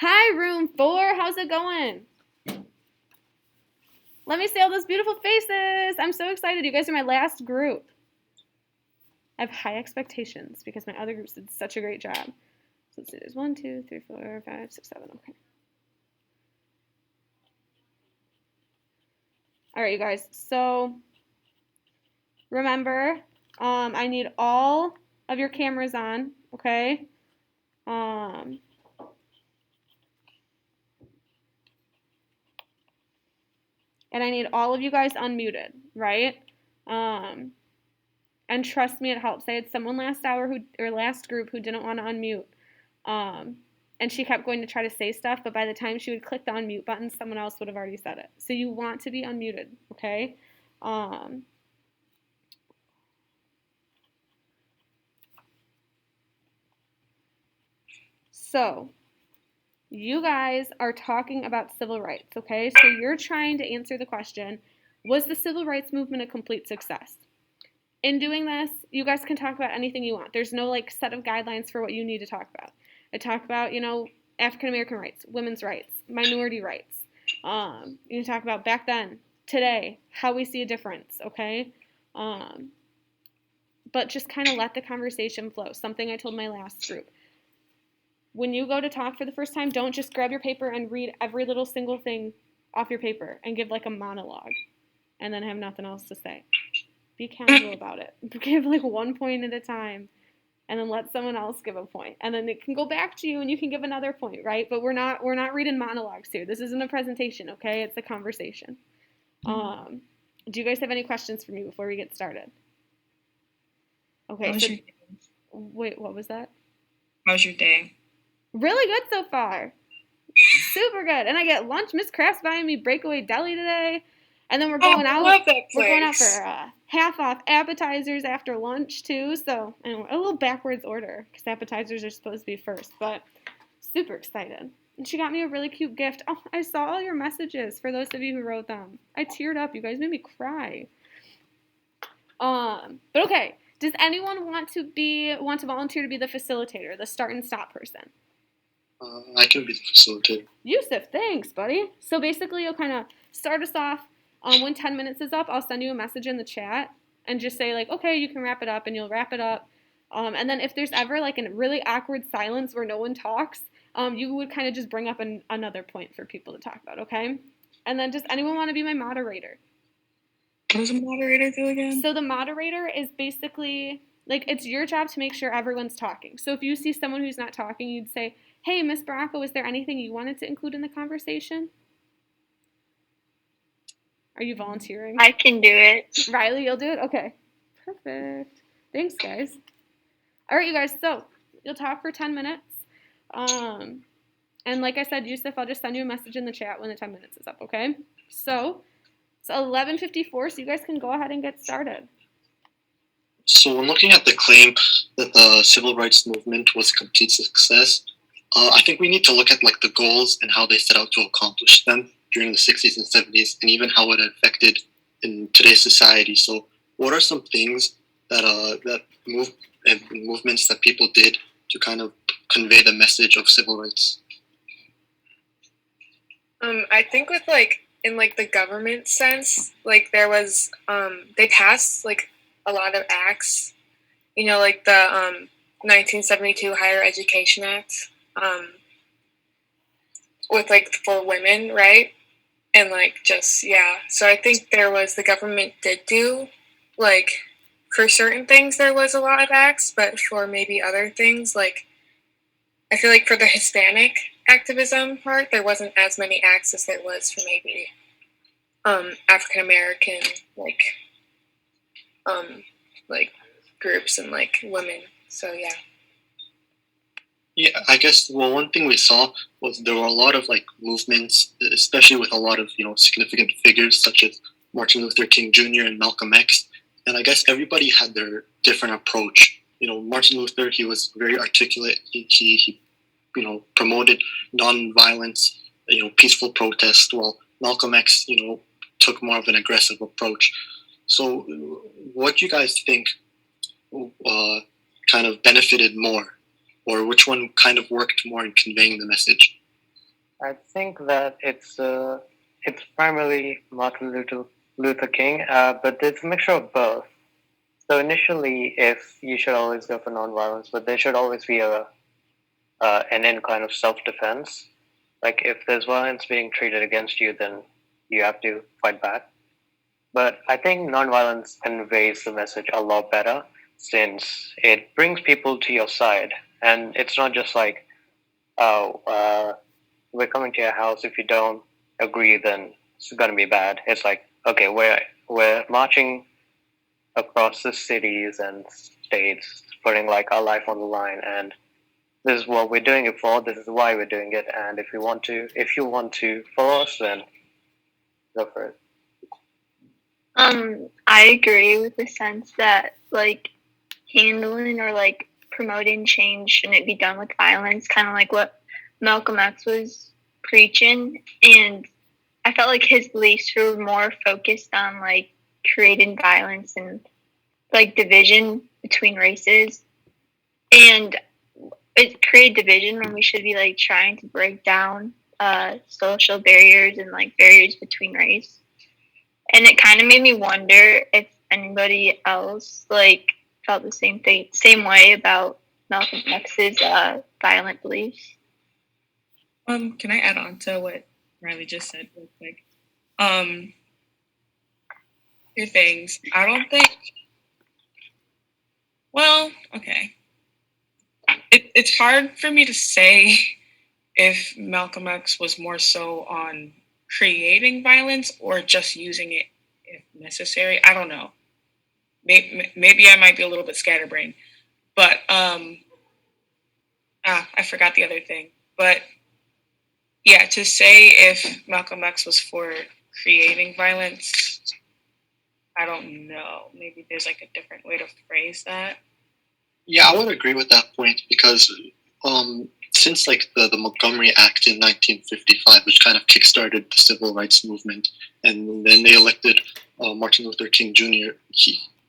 Hi, room 4. How's it going? Let me see all those beautiful faces. I'm so excited. You guys are my last group. I have high expectations because my other groups did such a great job. So let's see. There's 1, 2, 3, 4, 5, 6, 7. Okay. All right, you guys. So remember, I need all of your cameras on. Okay. And I need all of you guys unmuted, right? And trust me, it helps. I had someone last group who didn't want to unmute. And she kept going to try to say stuff, but by the time she would click the unmute button, someone else would have already said it. So you want to be unmuted, okay? So you guys are talking about civil rights, okay? So you're trying to answer the question, was the civil rights movement a complete success? In doing this, you guys can talk about anything you want. There's no like set of guidelines for what you need to talk about. I talk about, African American rights, women's rights, minority rights. You can talk about back then, today, how we see a difference, okay? But just kind of let the conversation flow. Something I told my last group. When you go to talk for the first time, don't just grab your paper and read every little single thing off your paper and give like a monologue and then have nothing else to say. Be casual about it. Give like 1 point at a time and then let someone else give a point. And then it can go back to you and you can give another point, right? But we're not reading monologues here. This isn't a presentation, okay? It's a conversation. Do you guys have any questions for me before we get started? Okay, wait, what was that? How's your day? Really good so far. Super good. And I get lunch. Miss Craft's buying me Breakaway Deli today. And then we're going out. I love that place. We're going out for half off appetizers after lunch too. So anyway, a little backwards order because appetizers are supposed to be first. But super excited. And she got me a really cute gift. Oh, I saw all your messages for those of you who wrote them. I teared up. You guys made me cry. But okay. Does anyone want to volunteer to be the facilitator, the start and stop person? I can be the facilitator. Yusuf, thanks, buddy. So basically, you'll kind of start us off. When 10 minutes is up, I'll send you a message in the chat and just say, like, okay, you can wrap it up, and you'll wrap it up. And then if there's ever, like, a really awkward silence where no one talks, you would kind of just bring up another point for people to talk about, okay? And then does anyone want to be my moderator? What does a moderator do again? So the moderator is basically, like, it's your job to make sure everyone's talking. So if you see someone who's not talking, you'd say, hey, Miss Baracco, is there anything you wanted to include in the conversation? Are you volunteering? I can do it. Riley, you'll do it? Okay. Perfect. Thanks, guys. All right, you guys. So you'll talk for 10 minutes. And like I said, Yusuf, I'll just send you a message in the chat when the 10 minutes is up, okay? So it's 11:54, so you guys can go ahead and get started. So when looking at the claim that the civil rights movement was a complete success, I think we need to look at like the goals and how they set out to accomplish them during the 60s and 70s, and even how it affected in today's society. So what are some things that movements that people did to kind of convey the message of civil rights? I think with in the government sense, like there was they passed like a lot of acts, like the 1972 Higher Education Act, with for women, right? And so I think the government did do for certain things there was a lot of acts, but for maybe other things I feel like for the Hispanic activism part, there wasn't as many acts as there was for maybe African American groups and women. So yeah. Yeah, I guess one thing we saw was there were a lot of movements, especially with a lot of significant figures such as Martin Luther King Jr. and Malcolm X, and I guess everybody had their different approach. Martin Luther, he was very articulate. He promoted nonviolence, peaceful protest, while Malcolm X, took more of an aggressive approach. So, what do you guys think kind of benefited more, or which one kind of worked more in conveying the message? I think that it's primarily Martin Luther King, but it's a mixture of both. So initially, if you should always go for nonviolence, but there should always be an in kind of self defense. Like if there's violence being treated against you, then you have to fight back. But I think nonviolence conveys the message a lot better since it brings people to your side, and it's not just like, oh, we're coming to your house. If you don't agree, then it's gonna be bad. It's like, okay, we're marching across the cities and states, putting like our life on the line, and this is what we're doing it for. This is why we're doing it, and if you want to follow us, then go for it. I agree with the sense that like handling or like promoting change shouldn't be done with violence, kind of like what Malcolm X was preaching. And I felt like his beliefs were more focused on like creating violence and like division between races. And it created division when we should be like trying to break down social barriers and like barriers between race. And it kind of made me wonder if anybody else like felt the same way about Malcolm X's violent beliefs. Can I add on to what Riley just said real quick? Two things. I don't think. Well, okay. It's hard for me to say if Malcolm X was more so on creating violence or just using it if necessary. I don't know. Maybe I might be a little bit scatterbrained, but I forgot the other thing. But yeah, to say if Malcolm X was for creating violence, I don't know. Maybe there's like a different way to phrase that. Yeah, I would agree with that point because since like the Montgomery Act in 1955, which kind of kickstarted the civil rights movement, and then they elected Martin Luther King Jr.,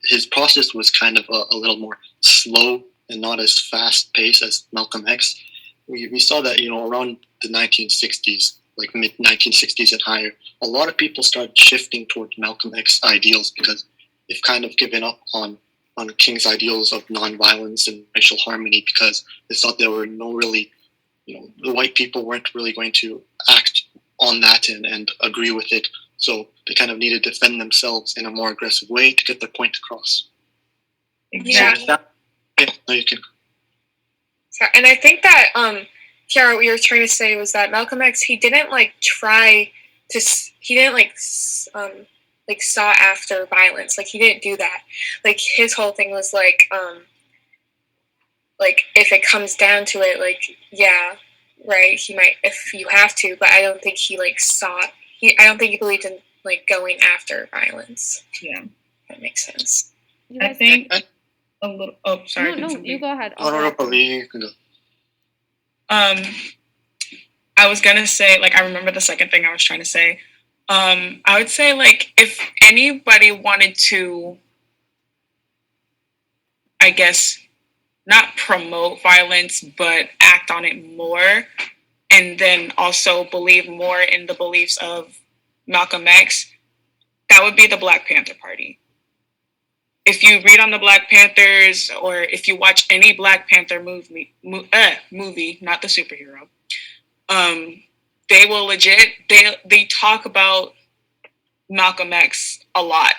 his process was kind of a little more slow and not as fast paced as Malcolm X. We saw that, around the 1960s, like mid 1960s and higher, a lot of people started shifting toward Malcolm X ideals because they've kind of given up on King's ideals of nonviolence and racial harmony because they thought there were no really, the white people weren't really going to act on that and agree with it. So they kind of needed to defend themselves in a more aggressive way to get their point across. Yeah. So no, you can. Sorry. And I think that, Kiara, what you were trying to say was that Malcolm X, he didn't sought after violence. Like, he didn't do that. Like, his whole thing was like if it comes down to it, like, yeah, right, he might, if you have to, but I don't think he I don't think he believed in like going after violence. Yeah, that makes sense. I think a little. Oh, sorry. No, you go ahead. You can go. I was gonna say, like, I remember the second thing I was trying to say. I would say, like, if anybody wanted to, I guess, not promote violence, but act on it more, and then also believe more in the beliefs of Malcolm X, that would be the Black Panther Party. If you read on the Black Panthers, or if you watch any Black Panther movie, not the superhero, they will legit, they talk about Malcolm X a lot.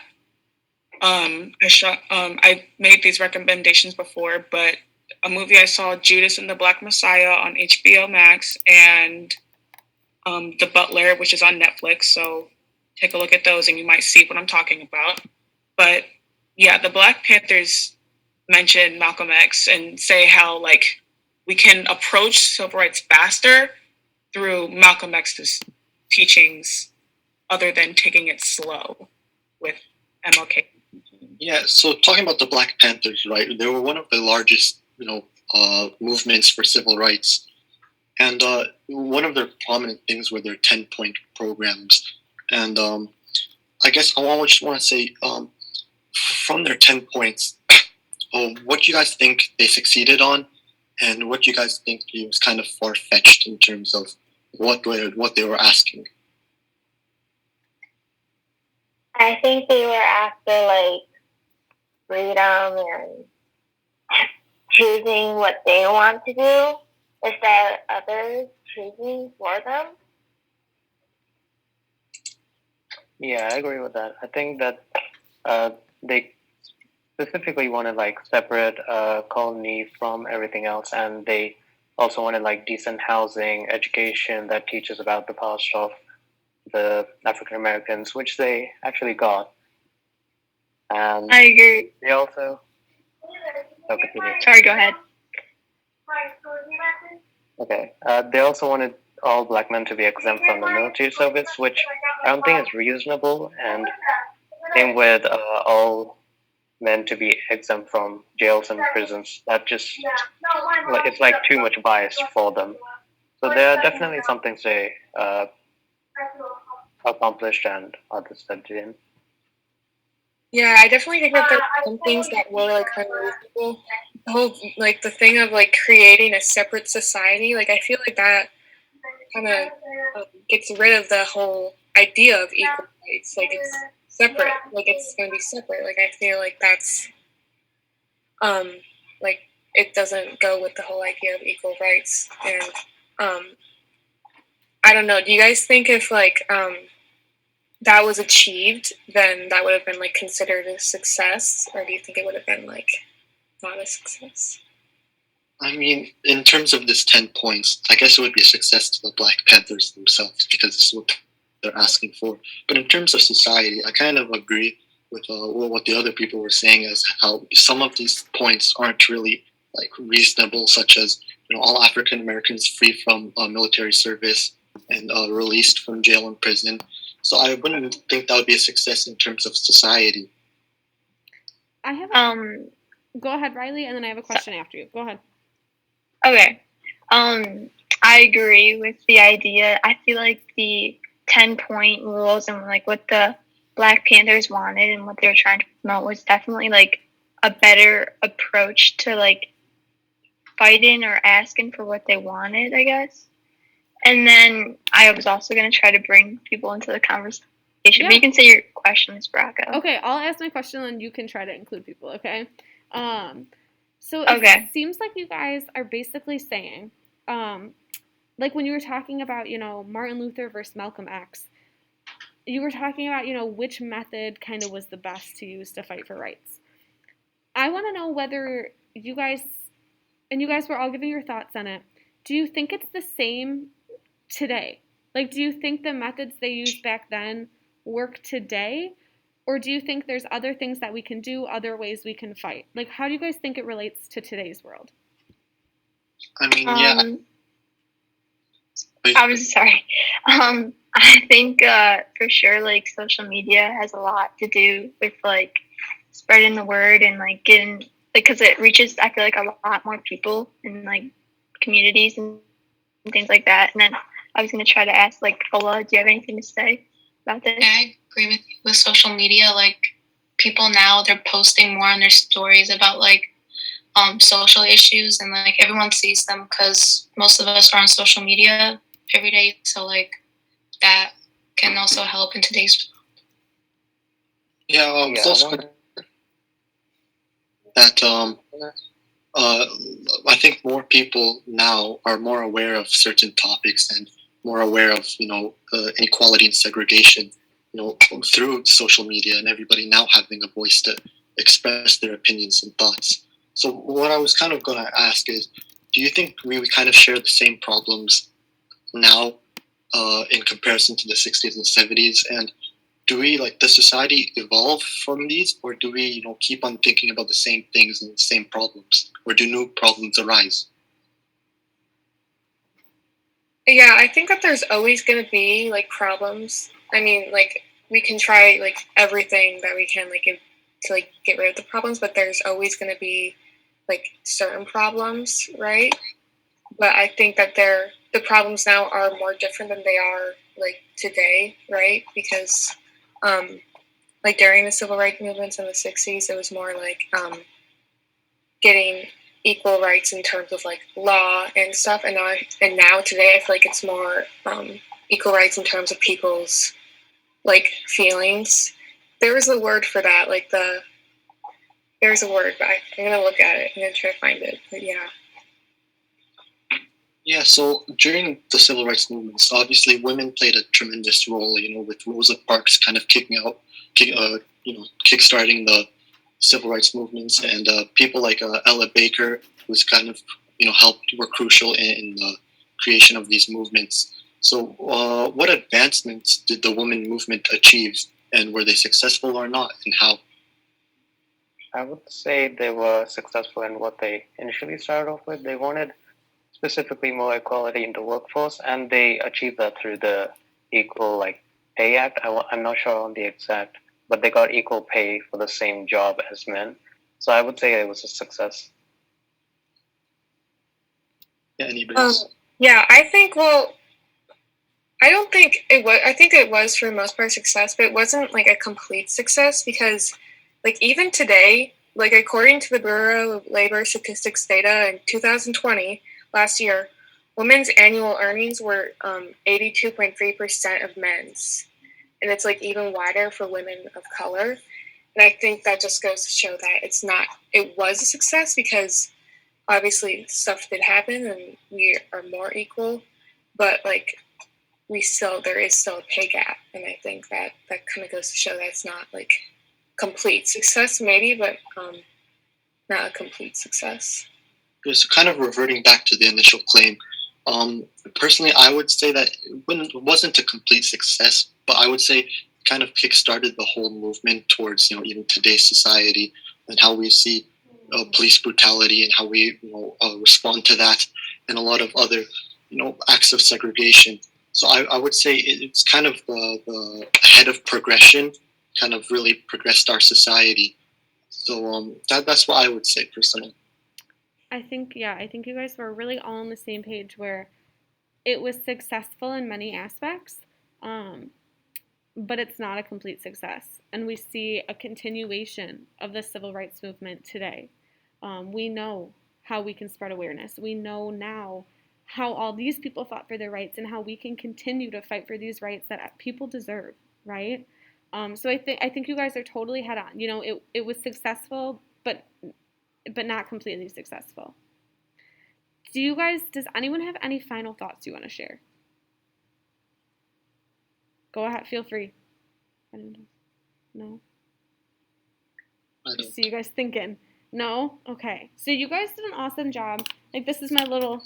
I made these recommendations before, but a movie I saw, Judas and the Black Messiah on HBO Max, and The Butler, which is on Netflix. So take a look at those and you might see what I'm talking about. But yeah, the Black Panthers mention Malcolm X and say how like we can approach civil rights faster through Malcolm X's teachings other than taking it slow with MLK. Yeah, so talking about the Black Panthers, right? They were one of the largest, movements for civil rights, and one of their prominent things were their 10-point programs. And I guess I just want to say, from their 10 points, what do you guys think they succeeded on, and what do you guys think was kind of far fetched in terms of what they were asking? I think they were after like freedom and choosing what they want to do instead of others choosing for them. Yeah, I agree with that. I think that they specifically wanted like separate colony from everything else, and they also wanted like decent housing, education that teaches about the past of the African Americans, which they actually got. And I agree. they also continue. Sorry, go ahead. Okay. They also wanted all black men to be exempt from the military service, which I don't think is reasonable. And same with all men to be exempt from jails and prisons. That just it's like too much bias for them. So there are definitely some things they accomplished and others that didn't. Yeah, I definitely think that there were some things that were like unreasonable. The whole like the thing of like creating a separate society, like I feel like that kind of gets rid of the whole idea of equal rights. Like it's separate, like it's going to be separate. Like I feel like that's like it doesn't go with the whole idea of equal rights. And I don't know. Do you guys think if like that was achieved, then that would have been like considered a success, or do you think it would have been like not a success? I mean, in terms of this 10 points, I guess it would be a success to the Black Panthers themselves because this is what they're asking for. But in terms of society, I kind of agree with what the other people were saying, as how some of these points aren't really like reasonable, such as all African Americans free from military service and released from jail and prison. So I wouldn't think that would be a success in terms of society. I have go ahead, Riley, and then I have a question after you. Go ahead. Okay. I agree with the idea. I feel like the 10-point rules and like what the Black Panthers wanted and what they were trying to promote was definitely like a better approach to like fighting or asking for what they wanted, I guess. And then I was also going to try to bring people into the conversation. Yeah. But you can say your questions, Braco. Okay, I'll ask my question and you can try to include people, okay? So it seems like you guys are basically saying, like when you were talking about, Martin Luther versus Malcolm X, you were talking about, which method kind of was the best to use to fight for rights. I want to know whether you guys were all giving your thoughts on it. Do you think it's the same today? Like, do you think the methods they used back then work today? Or do you think there's other things that we can do, other ways we can fight? Like, how do you guys think it relates to today's world? I mean, yeah. I was sorry. I think for sure, like, social media has a lot to do with, like, spreading the word and, like, getting, because it reaches, I feel like, a lot more people in, like, communities and things like that. And then I was going to try to ask, like, Ola, do you have anything to say about this? Yeah, I agree with you. With social media, like, people now, they're posting more on their stories about, like, social issues, and, like, everyone sees them because most of us are on social media every day. So, like, that can also help in today's world. Yeah, also that I think more people now are more aware of certain topics and more aware of inequality and segregation, through social media, and everybody now having a voice to express their opinions and thoughts. So what I was kind of going to ask is, do you think we kind of share the same problems now in comparison to the 60s and 70s? And do we, does society evolve from these, or do we, keep on thinking about the same things and the same problems, or do new problems arise? Yeah, I think that there's always going to be, problems. I mean, we can try, everything that we can, to, get rid of the problems, but there's always going to be, certain problems, right? But I think that the problems now are more different than they are, today, right? Because, during the civil rights movements in the 60s, it was more, getting equal rights in terms of like law and stuff, and now today I feel like it's more equal rights in terms of people's like feelings. There was a word for that, like there's a word, but I'm gonna look at it. I'm gonna try to find it. But yeah. Yeah, so during the civil rights movements, obviously women played a tremendous role, with Rosa Parks kind of kickstarting the civil rights movements, and people like Ella Baker, who's kind of, were crucial in the creation of these movements. So, what advancements did the women movement achieve, and were they successful or not, and how? I would say they were successful in what they initially started off with. They wanted specifically more equality in the workforce, and they achieved that through the Equal Pay Act. I'm not sure on the exact, but they got equal pay for the same job as men. So I would say it was a success. Yeah, anybody else? Yeah, I think. Well, I don't think it was. I think it was for the most part a success, but it wasn't like a complete success because, like, even today, like according to the Bureau of Labor Statistics data in 2020, last year, women's annual earnings were 82.3% of men's, and it's like even wider for women of color. And I think that just goes to show that it's not. It was a success because obviously stuff did happen and we are more equal, but like there is still a pay gap, and I think that kind of goes to show that it's not like complete success, maybe, but not a complete success. So kind of reverting back to the initial claim, personally, I would say that it wasn't a complete success, but I would say it kind of kickstarted the whole movement towards, even today's society and how we see police brutality and how we, respond to that, and a lot of other, acts of segregation. So I would say it's kind of the head of progression, kind of really progressed our society. So that's what I would say personally. I think you guys were really all on the same page where it was successful in many aspects, but it's not a complete success. And we see a continuation of the civil rights movement today. We know how we can spread awareness. We know now how all these people fought for their rights and how we can continue to fight for these rights that people deserve, right? So I think you guys are totally head on. It was successful, but not completely successful. Does anyone have any final thoughts you want to share? Go ahead, feel free. No? I don't. So you guys thinking? No? Okay. So you guys did an awesome job. Like, this is my little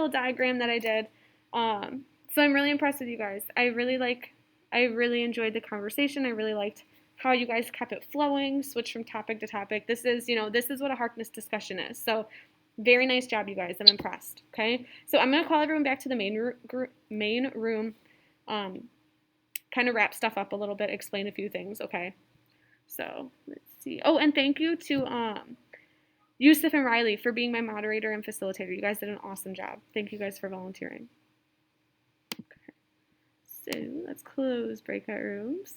diagram that I did. So I'm really impressed with you guys. I really enjoyed the conversation. I really liked how you guys kept it flowing, switched from topic to topic. This is what a Harkness discussion is. So very nice job, you guys. I'm impressed. Okay. So I'm going to call everyone back to the main room, kind of wrap stuff up a little bit, explain a few things. Okay. So let's see. Oh, and thank you to Yusuf and Riley for being my moderator and facilitator. You guys did an awesome job. Thank you guys for volunteering. Okay. So let's close breakout rooms.